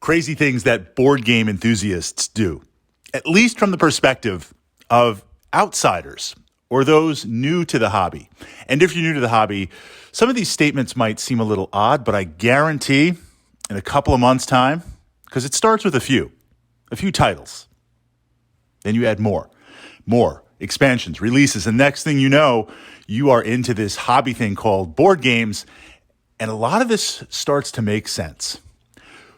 crazy things that board game enthusiasts do, at least from the perspective of outsiders or those new to the hobby. And if you're new to the hobby, some of these statements might seem a little odd, but I guarantee in a couple of months' time, because it starts with a few titles. Then you add more expansions, releases, and next thing you know, you are into this hobby thing called board games, and a lot of this starts to make sense.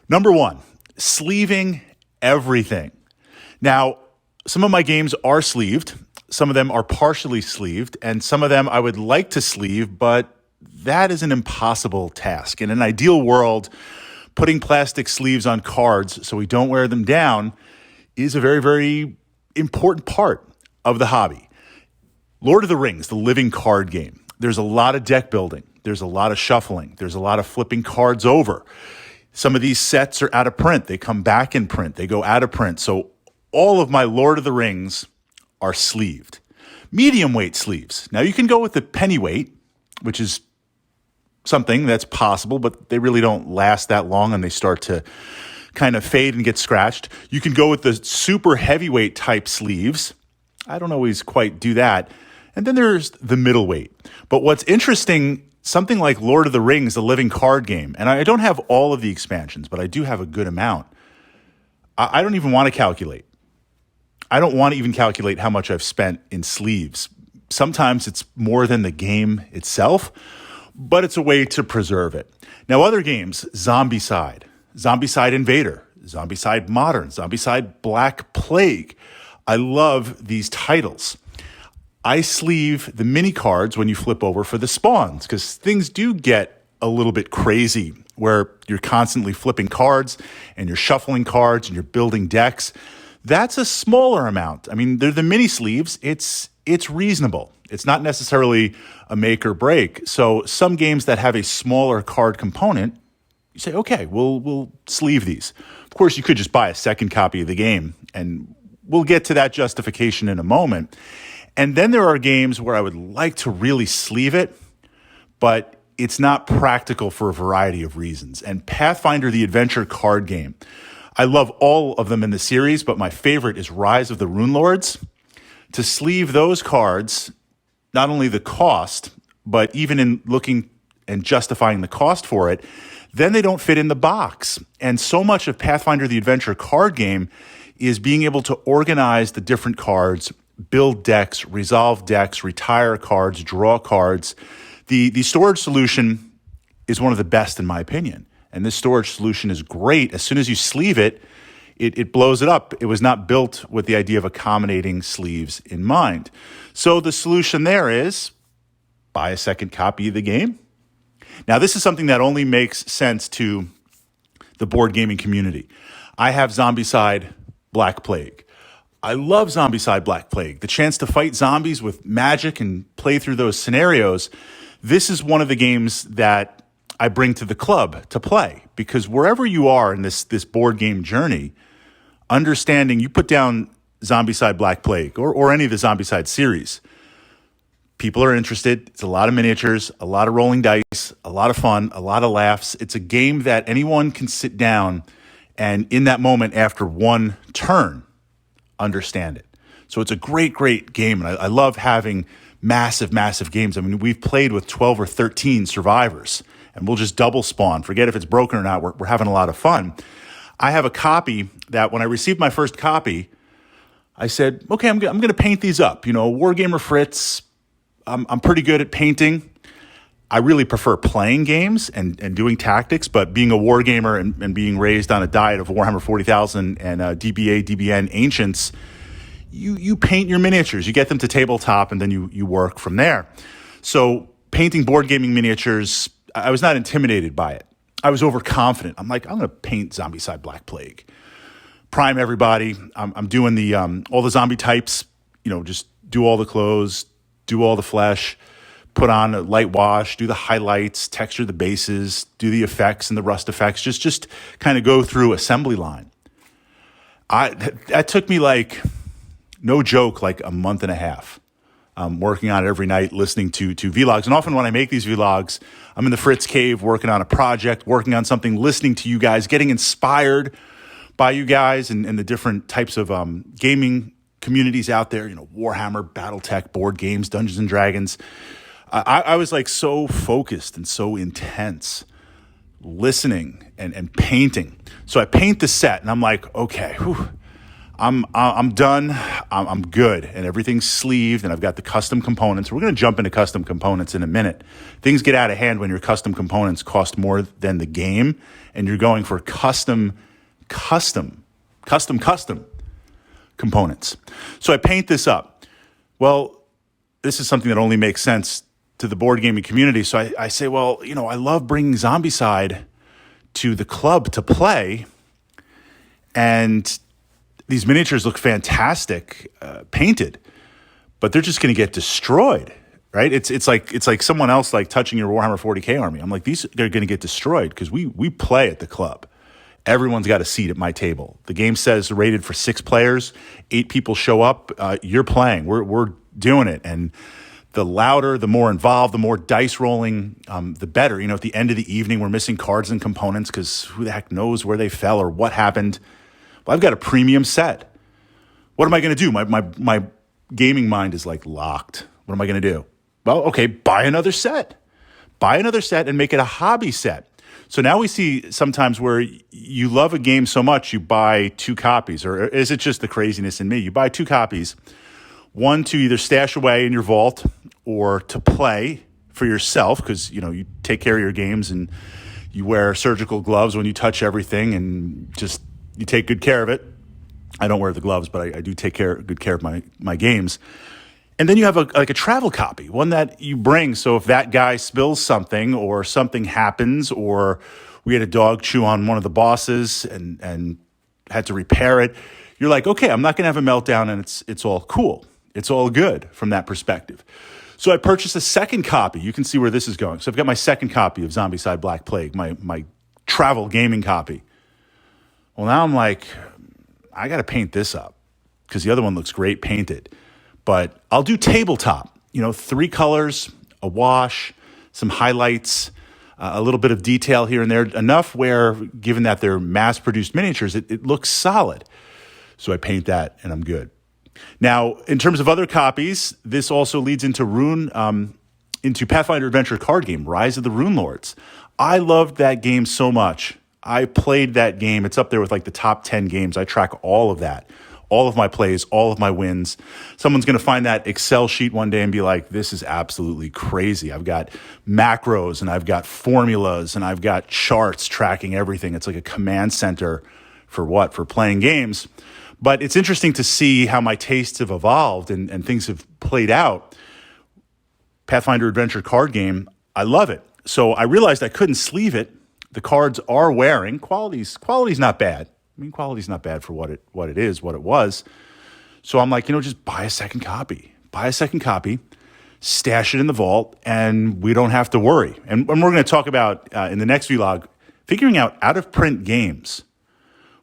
Number one, sleeving everything. Now, some of my games are sleeved, some of them are partially sleeved, and some of them I would like to sleeve, but that is an impossible task. In an ideal world, putting plastic sleeves on cards so we don't wear them down is a very, very important part of the hobby. Lord of the Rings, the living card game. There's a lot of deck building. There's a lot of shuffling. There's a lot of flipping cards over. Some of these sets are out of print. They come back in print. They go out of print. So all of my Lord of the Rings are sleeved. Medium weight sleeves. Now you can go with the penny weight, which is something that's possible, but they really don't last that long and they start to kind of fade and get scratched. You can go with the super heavyweight type sleeves. I don't always quite do that. And then there's the middleweight. But what's interesting, something like Lord of the Rings, the living card game, and I don't have all of the expansions, but I do have a good amount. I don't even want to calculate. I don't want to even calculate how much I've spent in sleeves. Sometimes it's more than the game itself, but it's a way to preserve it. Now, other games, Zombicide Invader, Zombicide Modern, Zombicide Black Plague. I love these titles. I sleeve the mini cards when you flip over for the spawns because things do get a little bit crazy where you're constantly flipping cards and you're shuffling cards and you're building decks. That's a smaller amount. I mean, they're the mini sleeves. It's reasonable. It's not necessarily a make or break. So some games that have a smaller card component, you say, okay, we'll sleeve these. Of course, you could just buy a second copy of the game, and we'll get to that justification in a moment. And then there are games where I would like to really sleeve it, but it's not practical for a variety of reasons. And Pathfinder, the adventure card game, I love all of them in the series, but my favorite is Rise of the Runelords. To sleeve those cards, not only the cost, but even in looking and justifying the cost for it, then they don't fit in the box. And so much of Pathfinder, the adventure card game, is being able to organize the different cards, build decks, resolve decks, retire cards, draw cards. The storage solution is one of the best in my opinion. And this storage solution is great. As soon as you sleeve it, it blows it up. It was not built with the idea of accommodating sleeves in mind. So the solution there is buy a second copy of the game. Now, this is something that only makes sense to the board gaming community. I have Zombicide Black Plague. I love Zombicide Black Plague. The chance to fight zombies with magic and play through those scenarios. This is one of the games that I bring to the club to play because wherever you are in this board game journey, understanding you put down Zombicide Black Plague or any of the Zombicide series, people are interested. It's a lot of miniatures, a lot of rolling dice, a lot of fun, a lot of laughs. It's a game that anyone can sit down and in that moment after one turn, understand it. So it's a great, great game. And I love having massive, massive games. I mean, we've played with 12 or 13 survivors and we'll just double spawn. Forget if it's broken or not. We're having a lot of fun. I have a copy that when I received my first copy, I said, okay, I'm going to paint these up. You know, Wargamer Fritz, I'm pretty good at painting. I really prefer playing games and doing tactics, but being a wargamer and being raised on a diet of Warhammer 40,000 and DBA, DBN Ancients, you paint your miniatures. You get them to tabletop, and then you work from there. So painting board gaming miniatures, I was not intimidated by it. I was overconfident. I'm like, I'm going to paint Zombicide Black Plague. Prime everybody. I'm doing the all the zombie types, just do all the clothes, do all the flesh, put on a light wash, do the highlights, texture the bases, do the effects and the rust effects, just kind of go through assembly line. That took me no joke, like a month and a half. working on it every night, listening to vlogs. And often when I make these vlogs, I'm in the Fritz cave working on a project, working on something, listening to you guys, getting inspired by you guys and the different types of gaming communities out there, Warhammer, Battletech, board games, Dungeons and Dragons. I was like so focused and so intense listening and painting. So I paint the set and I'm like, okay, I'm done. I'm good. And everything's sleeved and I've got the custom components. We're going to jump into custom components in a minute. Things get out of hand when your custom components cost more than the game and you're going for custom components. So I paint this up. Well, this is something that only makes sense to the board gaming community. So I say, well, I love bringing Zombicide to the club to play. And these miniatures look fantastic, painted, but they're just going to get destroyed, right? It's like someone else like touching your Warhammer 40K army. I'm like, these are going to get destroyed because we play at the club. Everyone's got a seat at my table. The game says rated for 6 players, 8 people show up. You're playing. We're doing it. And the louder, the more involved, the more dice rolling, the better. At the end of the evening, we're missing cards and components because who the heck knows where they fell or what happened. Well, I've got a premium set. What am I going to do? My gaming mind is like locked. What am I going to do? Well, okay, buy another set. Buy another set and make it a hobby set. So now we see sometimes where you love a game so much, you buy 2 copies. Or is it just the craziness in me? You buy 2 copies, one to either stash away in your vault or to play for yourself because, you take care of your games and you wear surgical gloves when you touch everything and just you take good care of it. I don't wear the gloves, but I do take good care of my games. And then you have a travel copy, one that you bring. So if that guy spills something or something happens or we had a dog chew on one of the bosses and had to repair it, you're like, okay, I'm not going to have a meltdown and it's all cool. It's all good from that perspective. So I purchased a second copy. You can see where this is going. So I've got my second copy of Zombicide Black Plague, my travel gaming copy. Well, now I'm like, I got to paint this up because the other one looks great painted. But I'll do tabletop, 3 colors, a wash, some highlights, a little bit of detail here and there, enough where, given that they're mass-produced miniatures, it looks solid. So I paint that and I'm good. Now, in terms of other copies, this also leads into into Pathfinder Adventure card game, Rise of the Rune Lords. I loved that game so much. I played that game. It's up there with like the top 10 games. I track all of that. All of my plays, all of my wins. Someone's going to find that Excel sheet one day and be like, this is absolutely crazy. I've got macros and I've got formulas and I've got charts tracking everything. It's like a command center for what? For playing games. But it's interesting to see how my tastes have evolved and things have played out. Pathfinder Adventure card game, I love it. So I realized I couldn't sleeve it. The cards are wearing. Quality's not bad. Quality's not bad for what it was. So I'm like, just buy a second copy. Buy a second copy, stash it in the vault, and we don't have to worry. And we're going to talk about, in the next vlog, figuring out of-print games.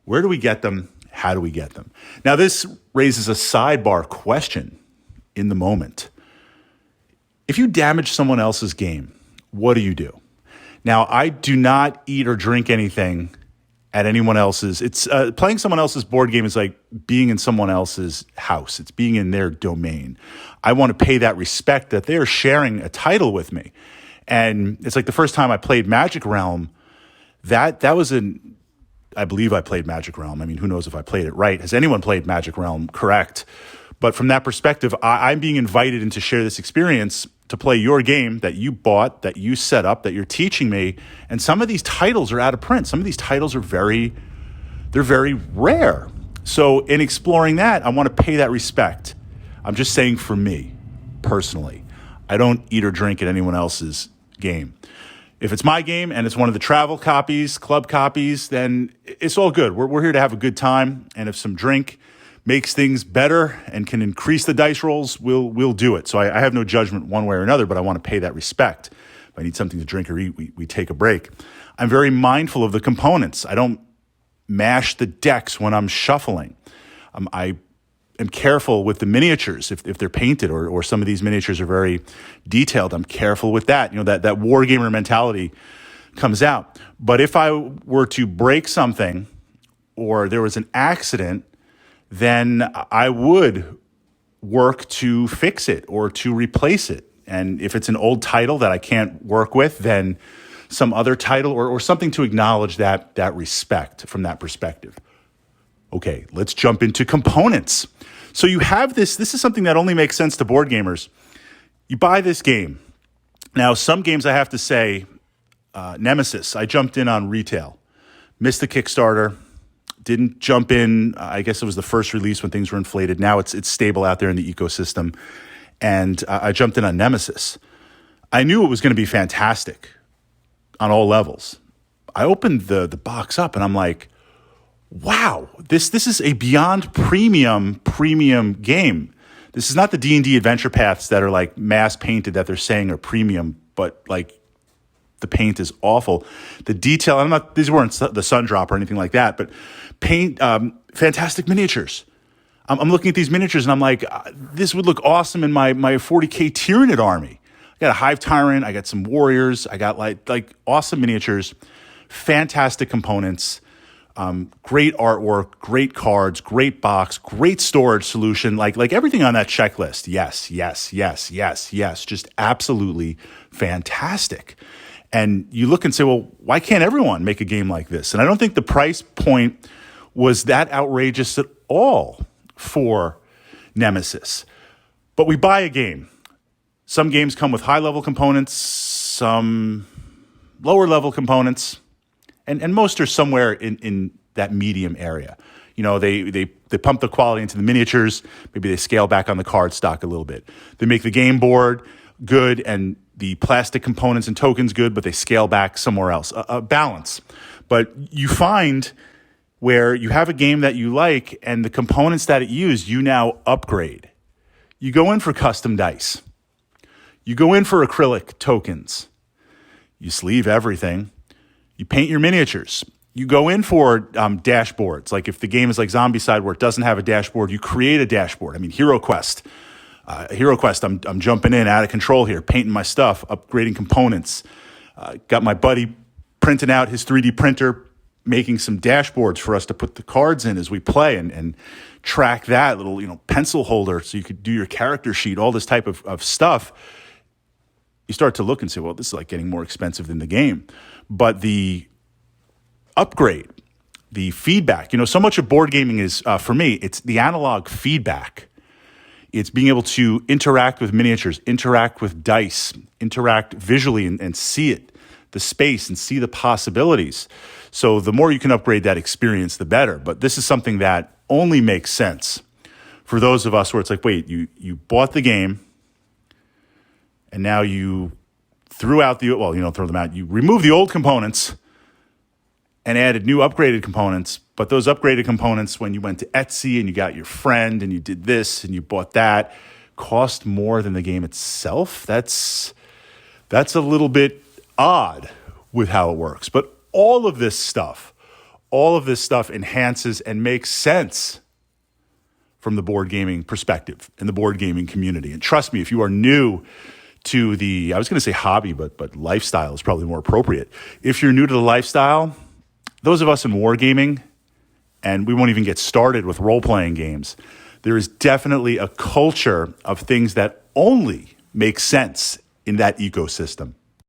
Where do we get them? How do we get them? Now, this raises a sidebar question in the moment. If you damage someone else's game, what do you do? Now, I do not eat or drink anything at anyone else's. It's playing someone else's board game is like being in someone else's house. It's being in their domain. I want to pay that respect that they're sharing a title with me. And it's like the first time I played Magic Realm, that was I believe I played Magic Realm. Who knows if I played it right? Has anyone played Magic Realm correct? But from that perspective, I'm being invited in to share this experience to play your game that you bought, that you set up, that you're teaching me. And some of these titles are out of print. Some of these titles are very rare. So in exploring that, I want to pay that respect. I'm just saying for me, personally, I don't eat or drink at anyone else's game. If it's my game and it's one of the travel copies, club copies, then it's all good. We're here to have a good time. And if some drink makes things better and can increase the dice rolls, we'll do it. So I have no judgment one way or another, but I want to pay that respect. If I need something to drink or eat, we take a break. I'm very mindful of the components. I don't mash the decks when I'm shuffling. I am careful with the miniatures if they're painted or some of these miniatures are very detailed. I'm careful with that. That wargamer mentality comes out. But if I were to break something or there was an accident, then I would work to fix it or to replace it. And if it's an old title that I can't work with, then some other title or something to acknowledge that respect from that perspective. Okay, let's jump into components. So you have this is something that only makes sense to board gamers. You buy this game. Now, some games I have to say, Nemesis, I jumped in on retail. Missed the Kickstarter. Didn't jump in, I guess it was the first release when things were inflated. Now it's stable out there in the ecosystem. And I jumped in on Nemesis. I knew it was going to be fantastic on all levels. I opened the box up and I'm like, wow, this is a beyond premium game. This is not the D&D adventure paths that are like mass painted that they're saying are premium, but like the paint is awful. The detail, these weren't the sun drop or anything like that, but paint, fantastic miniatures. I'm looking at these miniatures and I'm like, this would look awesome in my 40K Tyranid army. I got a Hive Tyrant, I got some warriors, I got like awesome miniatures, fantastic components. Great artwork, great cards, great box, great storage solution, like everything on that checklist. Yes. Just absolutely fantastic. And you look and say, well, why can't everyone make a game like this? And I don't think the price point was that outrageous at all for Nemesis. But we buy a game. Some games come with high-level components, some lower-level components. And most are somewhere in that medium area. They pump the quality into the miniatures. Maybe they scale back on the card stock a little bit. They make the game board good and the plastic components and tokens good, but they scale back somewhere else. A balance. But you find where you have a game that you like and the components that it used, you now upgrade. You go in for custom dice. You go in for acrylic tokens. You sleeve everything. You paint your miniatures. You go in for dashboards. Like if the game is like Zombicide where it doesn't have a dashboard, you create a dashboard. Hero Quest. I'm jumping in out of control here, painting my stuff, upgrading components. Got my buddy printing out his 3D printer, making some dashboards for us to put the cards in as we play and track that little pencil holder so you could do your character sheet, all this type of stuff. You start to look and say, well, this is like getting more expensive than the game. But the upgrade, the feedback, so much of board gaming is, for me, it's the analog feedback. It's being able to interact with miniatures, interact with dice, interact visually and see it, the space, and see the possibilities. So the more you can upgrade that experience, the better. But this is something that only makes sense for those of us where it's like, wait, you bought the game, and now you threw out throw them out. You remove the old components and added new upgraded components. But those upgraded components, when you went to Etsy and you got your friend and you did this and you bought that, cost more than the game itself. That's a little bit odd with how it works. But all of this stuff enhances and makes sense from the board gaming perspective and the board gaming community. And trust me, if you are new to the, I was going to say hobby, but lifestyle is probably more appropriate. If you're new to the lifestyle, those of us in wargaming, and we won't even get started with role-playing games, there is definitely a culture of things that only make sense in that ecosystem.